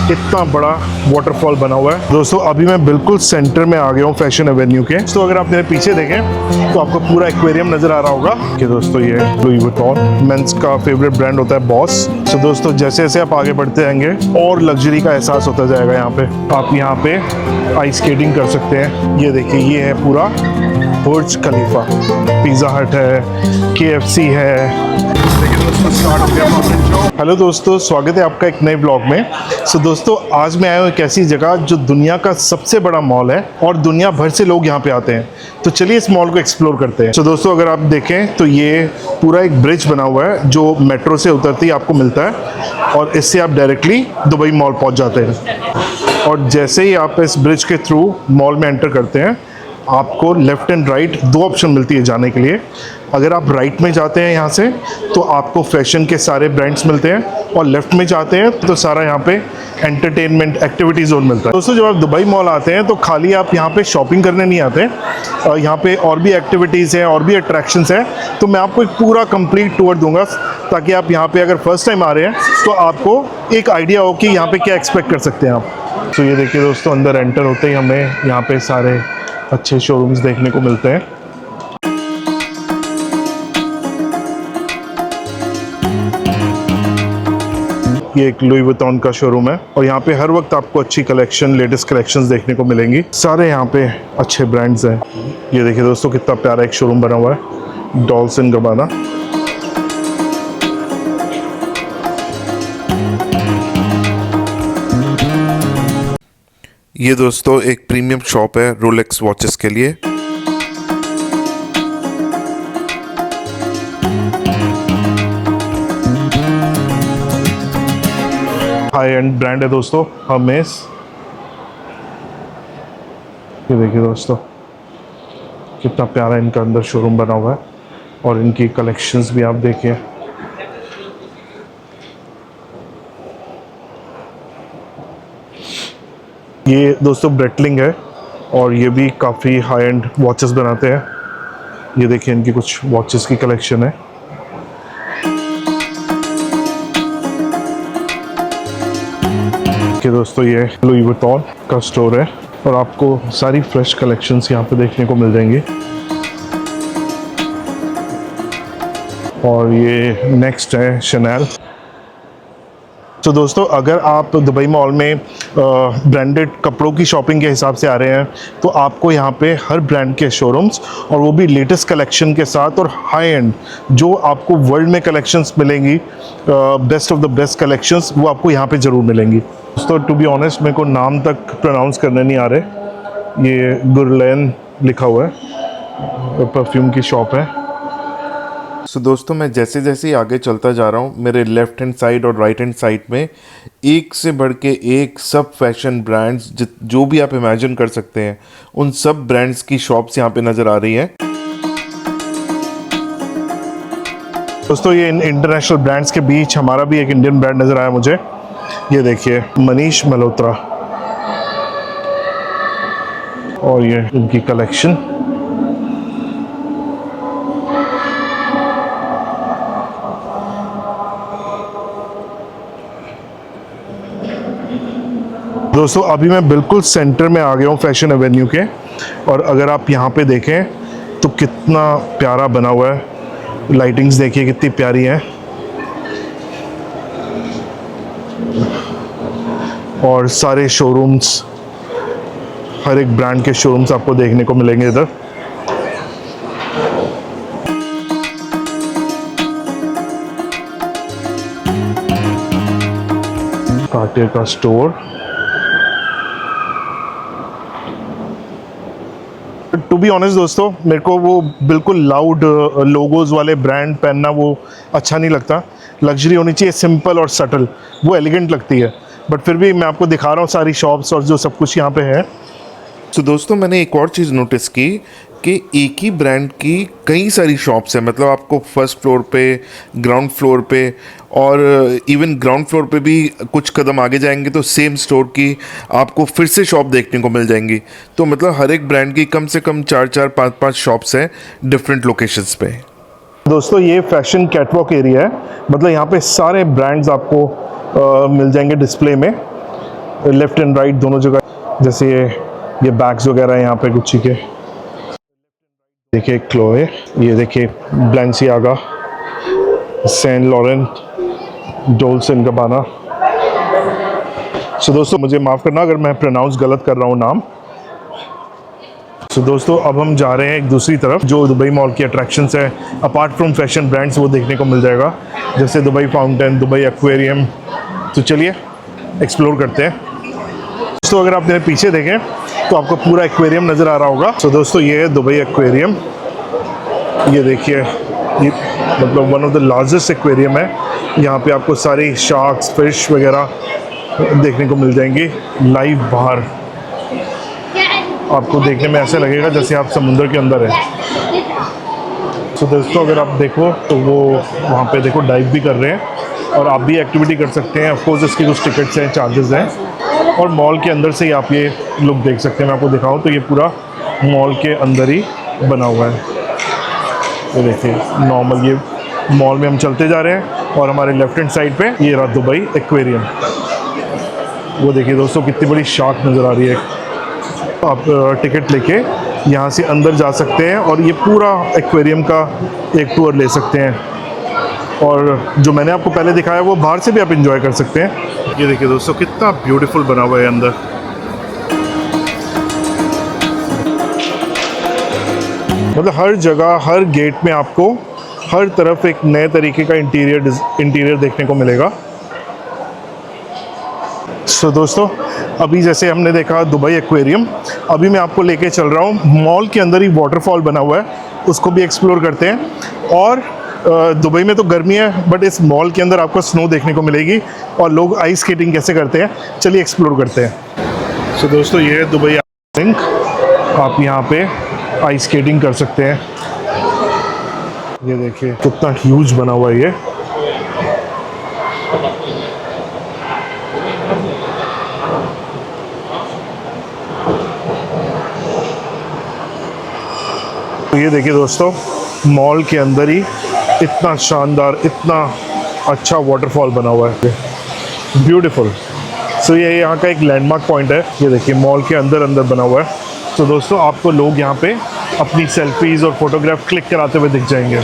इतना बड़ा वाटरफॉल बना हुआ है। दोस्तों अभी मैं बिल्कुल सेंटर में आ गया हूँ फैशन एवेन्यू के। तो अगर आप मेरे पीछे देखें तो आपको पूरा एक्वेरियम नजर आ रहा होगा कि दोस्तों ये लुई वुइटन मेंस का फेवरेट ब्रांड होता है बॉस। तो दोस्तों जैसे जैसे आप आगे बढ़ते जाएंगे और लग्जरी का एहसास होता जाएगा। यहाँ पे आप यहाँ पे आइस स्केटिंग कर सकते हैं। ये देखिए ये है पूरा बुर्ज खलीफा, पिज़्ज़ा हट है, KFC है। हेलो दोस्तों, स्वागत है आपका एक नए ब्लॉग में। दोस्तों आज मैं आया हूँ एक ऐसी जगह जो दुनिया का सबसे बड़ा मॉल है और दुनिया भर से लोग यहाँ पे आते हैं। तो चलिए इस मॉल को एक्सप्लोर करते हैं। दोस्तों अगर आप देखें तो ये पूरा एक ब्रिज बना हुआ है जो मेट्रो से उतरते ही आपको मिलता है और इससे आप डायरेक्टली दुबई मॉल पहुँच जाते हैं। और जैसे ही आप इस ब्रिज के थ्रू मॉल में एंटर करते हैं आपको लेफ़्ट एंड राइट दो ऑप्शन मिलती है जाने के लिए। अगर आप राइट में जाते हैं यहाँ से तो आपको फैशन के सारे ब्रांड्स मिलते हैं और लेफ़्ट में जाते हैं तो सारा यहाँ पे एंटरटेनमेंट एक्टिविटी जोन मिलता है। दोस्तों जब आप दुबई मॉल आते हैं तो खाली आप यहाँ पे शॉपिंग करने नहीं आते, यहाँ पे और भी एक्टिविटीज़ हैं और भी अट्रैक्शंस हैं। तो मैं आपको एक पूरा कंप्लीट टूर दूंगा ताकि आप यहाँ पे अगर फर्स्ट टाइम आ रहे हैं तो आपको एक आइडिया हो कि यहाँ पे क्या एक्सपेक्ट कर सकते हैं आप। तो ये देखिए दोस्तों, अंदर एंटर होते ही हमें यहाँ पे सारे अच्छे शोरूम्स देखने को मिलते हैं। ये एक लुई वुइटन का शोरूम है और यहाँ पे हर वक्त आपको अच्छी कलेक्शन, लेटेस्ट कलेक्शंस देखने को मिलेंगी। सारे यहाँ पे अच्छे ब्रांड्स हैं। ये देखिए दोस्तों कितना प्यारा एक शोरूम बना हुआ है, डॉल्स एंड गबाना। ये दोस्तों एक प्रीमियम शॉप है रोलेक्स वॉचेस के लिए। हाई एंड ब्रांड है दोस्तों हर्मेस। ये देखिए दोस्तों कितना प्यारा इनका अंदर शोरूम बना हुआ है और इनकी कलेक्शंस भी आप देखिए। ये दोस्तों ब्रेटलिंग है और ये भी काफ़ी हाई एंड वॉचेस बनाते हैं। ये देखिए इनकी कुछ वॉचेस की कलेक्शन है। कि दोस्तों ये लुई वुइटन का स्टोर है और आपको सारी फ्रेश कलेक्शंस यहाँ पे देखने को मिल जाएंगी। और ये नेक्स्ट है शनेल। तो दोस्तों अगर आप दुबई मॉल में ब्रांडेड कपड़ों की शॉपिंग के हिसाब से आ रहे हैं तो आपको यहाँ पे हर ब्रांड के शोरूम्स और वो भी लेटेस्ट कलेक्शन के साथ और हाई एंड जो आपको वर्ल्ड में कलेक्शंस मिलेंगी, best of the best collections, वो आपको यहाँ पे ज़रूर मिलेंगी। दोस्तों टू बी ऑनेस्ट मेरे को नाम तक प्रोनाउंस करने नहीं आ रहे। ये गुरलैन लिखा हुआ है, परफ्यूम की शॉप है। दोस्तों मैं जैसे जैसे आगे चलता जा रहा हूँ मेरे लेफ्ट हैंड साइड और राइट हैंड साइड में एक से बढ़ के एक सब फैशन ब्रांड्स जो भी आप इमेजिन कर सकते हैं उन सब ब्रांड्स की शॉप्स यहाँ पे नज़र आ रही हैं। दोस्तों ये इंटरनेशनल ब्रांड्स के बीच हमारा भी एक इंडियन ब्रांड नज़र आया मुझे। ये देखिए मनीष मल्होत्रा और ये इनकी कलेक्शन। दोस्तों अभी मैं बिल्कुल सेंटर में आ गया हूँ फैशन एवेन्यू के और अगर आप यहाँ पे देखें तो कितना प्यारा बना हुआ है। लाइटिंग्स देखिए कितनी प्यारी हैं और सारे शोरूम्स, हर एक ब्रांड के शोरूम्स आपको देखने को मिलेंगे इधर। कार्टियर का स्टोर। टू बी ऑनेस्ट दोस्तों मेरे को वो बिल्कुल लाउड लोगोज वाले ब्रांड पहनना वो अच्छा नहीं लगता। लग्जरी होनी चाहिए सिंपल और सटल, वो एलिगेंट लगती है। बट फिर भी मैं आपको दिखा रहा हूँ सारी शॉप्स और जो सब कुछ यहाँ पे है। तो दोस्तों मैंने एक और चीज़ नोटिस की कि एक ही ब्रांड की कई सारी शॉप्स हैं। मतलब आपको फर्स्ट फ्लोर पे, ग्राउंड फ्लोर पे और इवन ग्राउंड फ्लोर पे भी कुछ कदम आगे जाएंगे तो सेम स्टोर की आपको फिर से शॉप देखने को मिल जाएंगी। तो मतलब हर एक ब्रांड की कम से कम 4-4, 5-5 शॉप्स हैं डिफरेंट लोकेशंस पे। दोस्तों ये फैशन कैटवॉक एरिया है, मतलब यहाँ पे सारे ब्रांड्स आपको मिल जाएंगे डिस्प्ले में। लेफ्ट एंड राइट दोनों जगह, जैसे ये बैग्स वगैरह यहाँ पे गुच्ची के। देखिए क्लोए, ये देखिए ब्लेंसियागा, सेंट लॉरेंट, डोल्चे एंड गबाना। सो दोस्तों मुझे माफ़ करना अगर मैं प्रोनाउंस गलत कर रहा हूँ नाम। सो दोस्तों अब हम जा रहे हैं एक दूसरी तरफ, जो दुबई मॉल की अट्रैक्शंस है अपार्ट फ्रॉम फैशन ब्रांड्स, वो देखने को मिल जाएगा, जैसे दुबई फाउंटेन, दुबई एक्वेरियम। तो चलिए एक्सप्लोर करते हैं। दोस्तों अगर आप मेरे पीछे देखें तो आपको पूरा एक्वेरियम नज़र आ रहा होगा। सो दोस्तों ये है दुबई एक्वेरियम। ये देखिए, ये मतलब one of the largest aquarium है। यहाँ पे आपको सारी शार्क्स, फिश वगैरह देखने को मिल जाएंगी लाइव बाहर। आपको देखने में ऐसा लगेगा जैसे आप समुद्र के अंदर हैं। तो दोस्तों अगर आप देखो तो वो वहाँ पे देखो डाइव भी कर रहे हैं और आप भी एक्टिविटी कर सकते हैं। ऑफ कोर्स इसकी कुछ टिकट्स हैं, चार्जेस हैं। और मॉल के अंदर से ही आप ये लुक देख सकते हैं। मैं आपको दिखाऊं तो ये पूरा मॉल के अंदर ही बना हुआ है। ये देखिए नॉर्मल, ये मॉल में हम चलते जा रहे हैं और हमारे लेफ्ट हैंड साइड पे ये रहा दुबई एक्वेरियम। वो देखिए दोस्तों कितनी बड़ी शार्क नज़र आ रही है। आप टिकट लेके यहाँ से अंदर जा सकते हैं और ये पूरा एक्वेरियम का एक टूर ले सकते हैं। और जो मैंने आपको पहले दिखाया वो बाहर से भी आप इंजॉय कर सकते हैं। ये देखिए दोस्तों कितना ब्यूटीफुल बना हुआ है अंदर। मतलब हर जगह, हर गेट में आपको हर तरफ एक नए तरीके का इंटीरियर देखने को मिलेगा। सो दोस्तों अभी जैसे हमने देखा दुबई एक्वेरियम, अभी मैं आपको लेके चल रहा हूँ मॉल के अंदर ही वाटरफॉल बना हुआ है, उसको भी एक्सप्लोर करते हैं। और दुबई में तो गर्मी है बट इस मॉल के अंदर आपको स्नो देखने को मिलेगी और लोग आइस स्केटिंग कैसे करते हैं, चलिए एक्सप्लोर करते हैं। सो दोस्तों ये है दुबई लिंक, आप यहाँ पे आइस स्केटिंग कर सकते हैं। ये देखिए कितना ह्यूज बना हुआ है ये। तो ये देखिए दोस्तों मॉल के अंदर ही इतना शानदार, इतना अच्छा वाटरफॉल बना हुआ है, ब्यूटीफुल। सो ये यहाँ का एक लैंडमार्क पॉइंट है। ये देखिए मॉल के अंदर बना हुआ है। तो दोस्तों आपको लोग यहाँ पे अपनी सेल्फीज़ और फोटोग्राफ क्लिक कराते हुए दिख जाएंगे।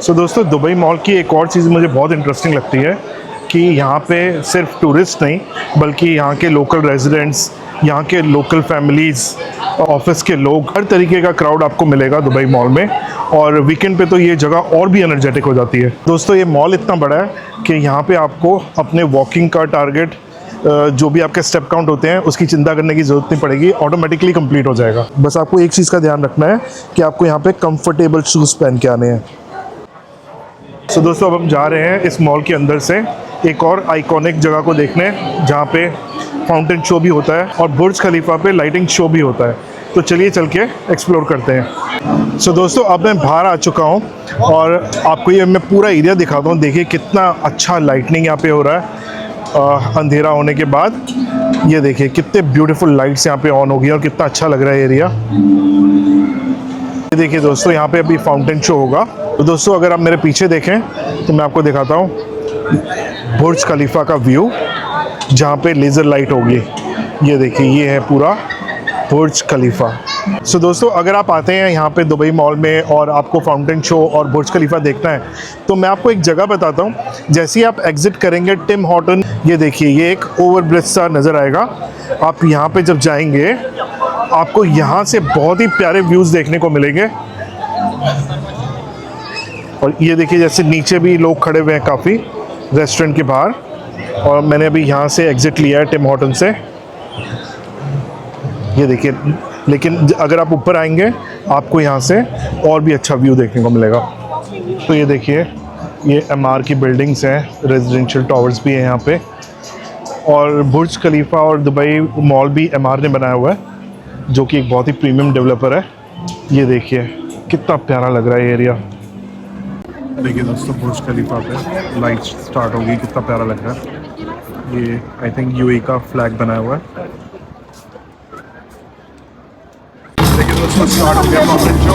सो दोस्तों दुबई मॉल की एक और चीज़ मुझे बहुत इंटरेस्टिंग लगती है कि यहाँ पे सिर्फ टूरिस्ट नहीं बल्कि यहाँ के लोकल रेजिडेंट्स, यहाँ के लोकल फैमिलीज़, ऑफिस के लोग, हर तरीके का क्राउड आपको मिलेगा दुबई मॉल में। और वीकेंड पे तो ये जगह और भी एनर्जेटिक हो जाती है। दोस्तों ये मॉल इतना बड़ा है कि यहाँ पे आपको अपने वॉकिंग का टारगेट, जो भी आपके स्टेप काउंट होते हैं उसकी चिंता करने की ज़रूरत नहीं पड़ेगी, ऑटोमेटिकली कंप्लीट हो जाएगा। बस आपको एक चीज़ का ध्यान रखना है कि आपको यहाँ पे कंफर्टेबल शूज़ पहन के आने हैं। सो दोस्तों अब हम जा रहे हैं इस मॉल के अंदर से एक और आइकॉनिक जगह को देखने, जहाँ पे फाउंटेन शो भी होता है और बुर्ज खलीफा पे लाइटिंग शो भी होता है। तो चलिए चल के एक्सप्लोर करते हैं। सो दोस्तों अब मैं बाहर आ चुका हूँ और आपको ये मैं पूरा एरिया दिखाता हूँ। देखिए कितना अच्छा लाइटनिंग यहाँ पे हो रहा है अंधेरा होने के बाद। ये देखिए कितने ब्यूटीफुल लाइट्स यहाँ पे ऑन हो गई और कितना अच्छा लग रहा है एरिया। ये देखिए दोस्तों यहाँ पे अभी फाउंटेन शो होगा। तो दोस्तों अगर आप मेरे पीछे देखें तो मैं आपको दिखाता हूँ बुर्ज खलीफा का व्यू, जहाँ पे लेज़र लाइट होगी। ये देखिए ये है पूरा बुर्ज खलीफा। सो दोस्तों अगर आप आते हैं यहाँ पे दुबई मॉल में और आपको फाउंटेन शो और बुर्ज खलीफा देखना है तो मैं आपको एक जगह बताता हूँ। जैसे ही आप एग्जिट करेंगे टिम हॉर्टन, ये देखिए ये एक ओवरब्रिज सा नज़र आएगा। आप यहाँ पे जब जाएंगे आपको यहाँ से बहुत ही प्यारे व्यूज़ देखने को मिलेंगे। और ये देखिए जैसे नीचे भी लोग खड़े हुए हैं काफ़ी रेस्टोरेंट के बाहर, और मैंने अभी यहाँ से एग्ज़िट लिया है टिम हॉर्टन से। ये देखिए, लेकिन अगर आप ऊपर आएंगे आपको यहाँ से और भी अच्छा व्यू देखने को मिलेगा। तो ये देखिए ये एमआर की बिल्डिंग्स हैं, रेजिडेंशियल टावर्स भी हैं यहाँ पे, और बुर्ज खलीफा और दुबई मॉल भी एमआर ने बनाया हुआ है जो कि एक बहुत ही प्रीमियम डेवलपर है। ये देखिए कितना प्यारा लग रहा है एरिया। देखिए दोस्तों बुर्ज खलीफा पे लाइट स्टार्ट होगी, कितना प्यारा लग रहा है। ये आई थिंक यूएई का फ्लैग बनाया हुआ है। देखिए दोस्तों स्टार्ट हो गया फाउंटेन शो।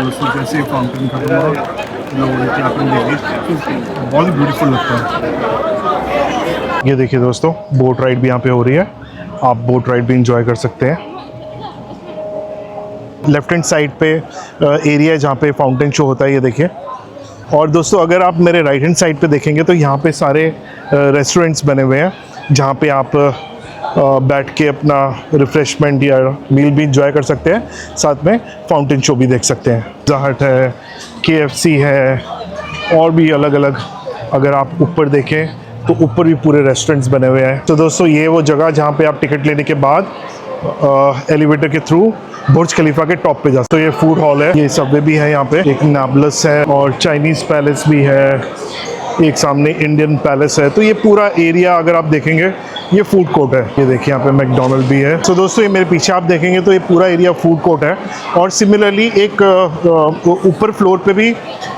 हैं दोस्तों, जैसे फाउंटेन खत्म हुआ लोग क्लैपिंग देंगे तो बहुत ही ब्यूटीफुल लगता है। ये देखिए दोस्तों, बोट राइड भी यहाँ पे हो रही है, आप बोट राइड भी इंजॉय कर सकते हैं। लेफ्ट हैंड साइड पे एरिया है जहाँ पे फाउंटेन शो होता है, ये देखिए। और दोस्तों अगर आप मेरे राइट हैंड साइड पे देखेंगे तो यहाँ पे सारे रेस्टोरेंट्स बने हुए हैं जहाँ पे आप बैठ के अपना रिफ़्रेशमेंट या मील भी इंजॉय कर सकते हैं, साथ में फाउंटेन शो भी देख सकते हैं। पिज़्ज़ा हट है, KFC है, और भी अलग अलग। अगर आप ऊपर देखें तो ऊपर भी पूरे रेस्टोरेंट्स बने हुए हैं। तो दोस्तों ये वो जगह जहाँ पे आप टिकट लेने के बाद एलिवेटर के थ्रू बुर्ज खलीफा के टॉप पे जा। तो ये फूड हॉल है, ये सबवे भी है यहाँ पे, एक नाबलस है और चाइनीज़ पैलेस भी है, एक सामने इंडियन पैलेस है। तो ये पूरा एरिया अगर आप देखेंगे ये फूड कोर्ट है। ये देखिए यहाँ पे मैकडोनल्ड भी है। तो दोस्तों ये मेरे पीछे आप देखेंगे तो ये पूरा एरिया फूड कोर्ट है, और सिमिलरली एक ऊपर फ्लोर पे भी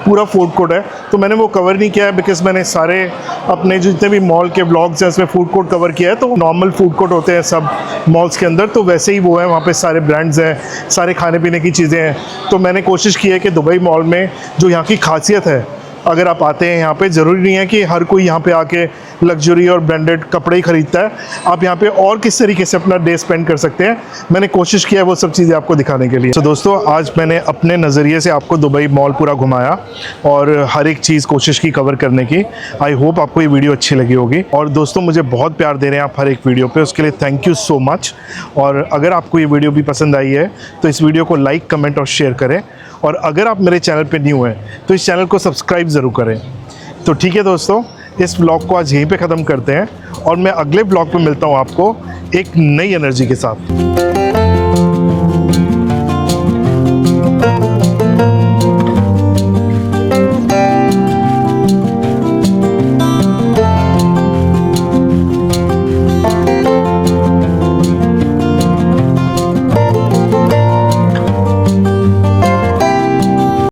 पूरा फूड कोर्ट है। तो मैंने वो कवर नहीं किया है बिकॉज मैंने सारे अपने जितने भी मॉल के व्लॉग्स हैं उसमें फूड कोर्ट कवर किया है। तो नॉर्मल फूड कोर्ट होते हैं सब मॉल्स के अंदर, तो वैसे ही वो है, वहाँ पे सारे ब्रांड्स हैं, सारे खाने पीने की चीज़ें हैं। तो मैंने कोशिश की है कि दुबई मॉल में जो यहाँ की खासियत है, अगर आप आते हैं यहाँ पे, ज़रूरी नहीं है कि हर कोई यहाँ पे आके लग्जरी और ब्रांडेड कपड़े ही खरीदता है। आप यहाँ पे और किस तरीके से अपना डे स्पेंड कर सकते हैं, मैंने कोशिश किया है वो सब चीज़ें आपको दिखाने के लिए। तो दोस्तों आज मैंने अपने नज़रिए से आपको दुबई मॉल पूरा घुमाया और हर एक चीज़ कोशिश की कवर करने की। आई होप आपको ये वीडियो अच्छी लगी होगी। और दोस्तों मुझे बहुत प्यार दे रहे हैं आप हर एक वीडियो पर, उसके लिए थैंक यू सो मच। और अगर आपको ये वीडियो भी पसंद आई है तो इस वीडियो को लाइक, कमेंट और शेयर करें। और अगर आप मेरे चैनल पे न्यू हैं तो इस चैनल को सब्सक्राइब ज़रूर करें। तो ठीक है दोस्तों, इस व्लॉग को आज यहीं पे ख़त्म करते हैं और मैं अगले व्लॉग पे मिलता हूँ आपको एक नई एनर्जी के साथ।